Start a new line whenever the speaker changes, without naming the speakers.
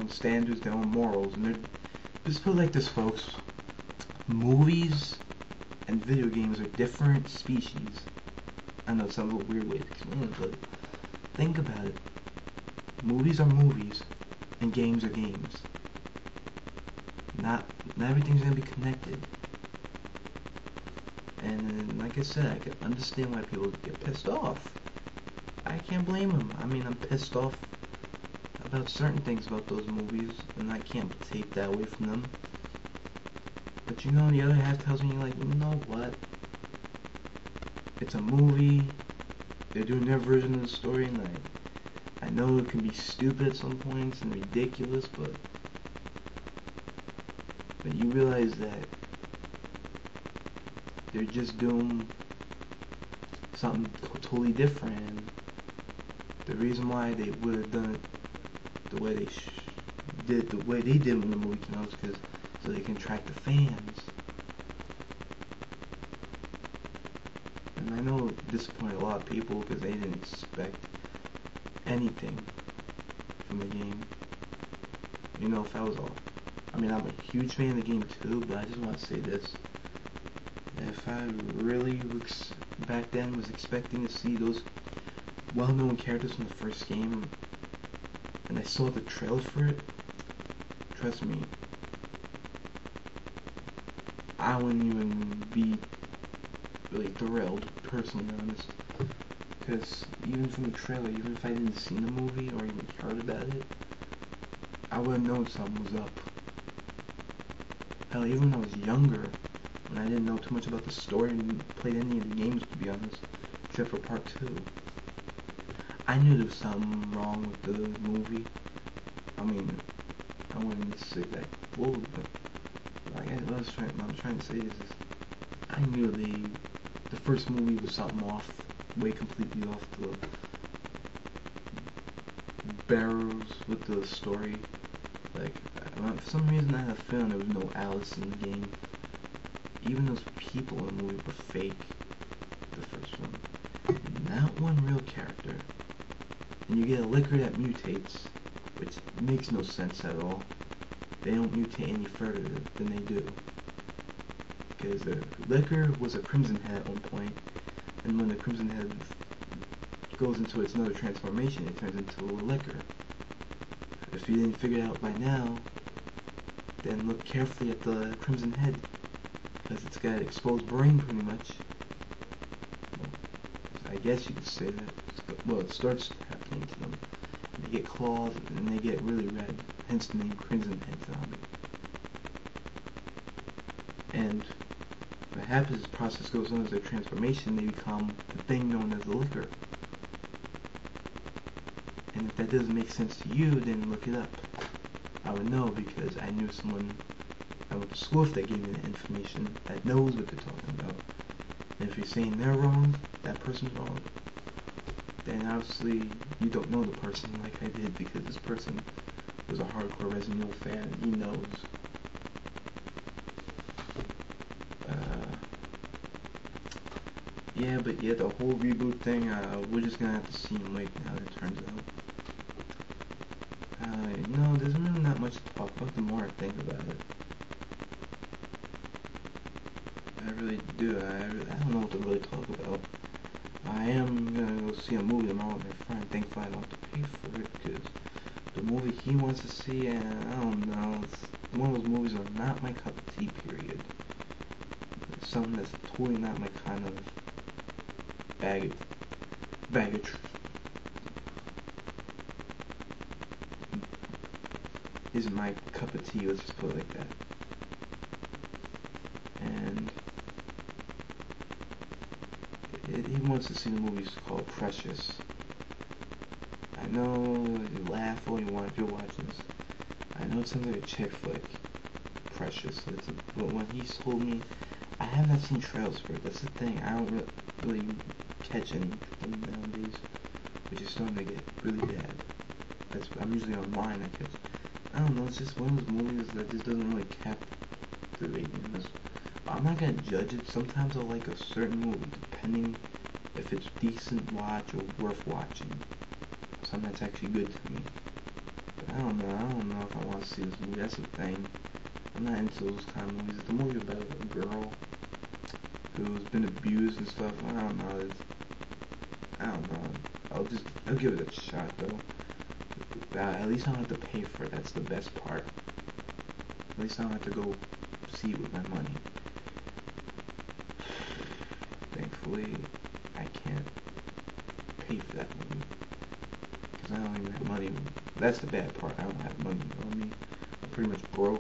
own standards, their own morals, and they're just put like this, folks. Movies and video games are different species. I know it sounds a little weird way to explain it, but think about it. Movies are movies, and games are games. Not everything's gonna be connected. And like I said, I can understand why people get pissed off. I can't blame them. I mean, I'm pissed off about certain things about those movies, and I can't take that away from them. But you know, the other half tells me, like, you know what? It's a movie. They're doing their version of the story, and I know it can be stupid at some points and ridiculous, but you realize that they're just doing something totally different. And the reason why they would have done it the way they did when the movie came out is because so they can attract the fans. And I know it disappointed a lot of people because they didn't expect anything from the game. You know, if I was all, I mean, I'm a huge fan of the game too, but I just want to say this. If I really back then was expecting to see those well-known characters from the first game, and I saw the trailers for it, trust me, I wouldn't even be really thrilled, personally honest. Because even from the trailer, even if I didn't see the movie or even heard about it, I would have known something was up. Hell, even when I was younger, when I didn't know too much about the story and played any of the games, to be honest, except for part 2, I knew there was something wrong with the movie. I mean, I wouldn't say that full, but like what I'm trying to say is I knew the first movie was something off, way completely off the barrels with the story. Like, for some reason I had a feeling there was no Alice in the game. Even those people in the movie were fake, the first one. Not one real character. And you get a liquor that mutates, which makes no sense at all. They don't mutate any further than they do. Because the liquor was a Crimson Head at one point, and when the Crimson Head goes into its another transformation, it turns into a liquor. If you didn't figure it out by now, then look carefully at the Crimson Head, because it's got exposed brain pretty much. Well, I guess you could say that. Well, it starts happening to them. They get claws and they get really red, hence the name Crimson Head Zombie. And what happens as the process goes on as their transformation, they become the thing known as the liquor. And if that doesn't make sense to you, then look it up. I would know because I knew someone I went to school with that gave me the information that knows what they're talking about. And if you're saying they're wrong, that person's wrong, then obviously you don't know the person like I did, because this person was a hardcore Resident Evil fan and he knows. Yeah, but yeah, the whole reboot thing, we're just gonna have to see and wait how it turns out. No, there's really not much to talk about the more I think about it. I really do. I don't know what to really talk about. I am gonna go see a movie tomorrow with my friend. Thankfully, I don't have to pay for it because the movie he wants to see, and I don't know, it's one of those movies that are not my cup of tea, period. It's something that's totally not my kind of baggage. Isn't my cup of tea, let's just put it like that. And he wants to see the movie called Precious. I know you laugh all you want if you're watching this. I know it sounds like a chick flick, Precious, but when he told me, I have not seen trailers for it. That's the thing. I don't really catch anything nowadays, which is starting to get really bad. I'm usually online. I don't know. It's just one of those movies that just doesn't really captivate me. I'm not gonna judge it. Sometimes I'll like a certain movie depending if it's decent watch or worth watching. Something that's actually good to me. But I don't know if I want to see this movie. That's the thing. I'm not into those kind of movies. It's the movie about a girl who's been abused and stuff. I don't know. I don't know. I'll give it a shot though. At least I don't have to pay for it. That's the best part. At least I don't have to go see it with my money. Thankfully, I can't pay for that movie because I don't even have money. That's the bad part. I don't have money. You know what I mean? I'm pretty much broke.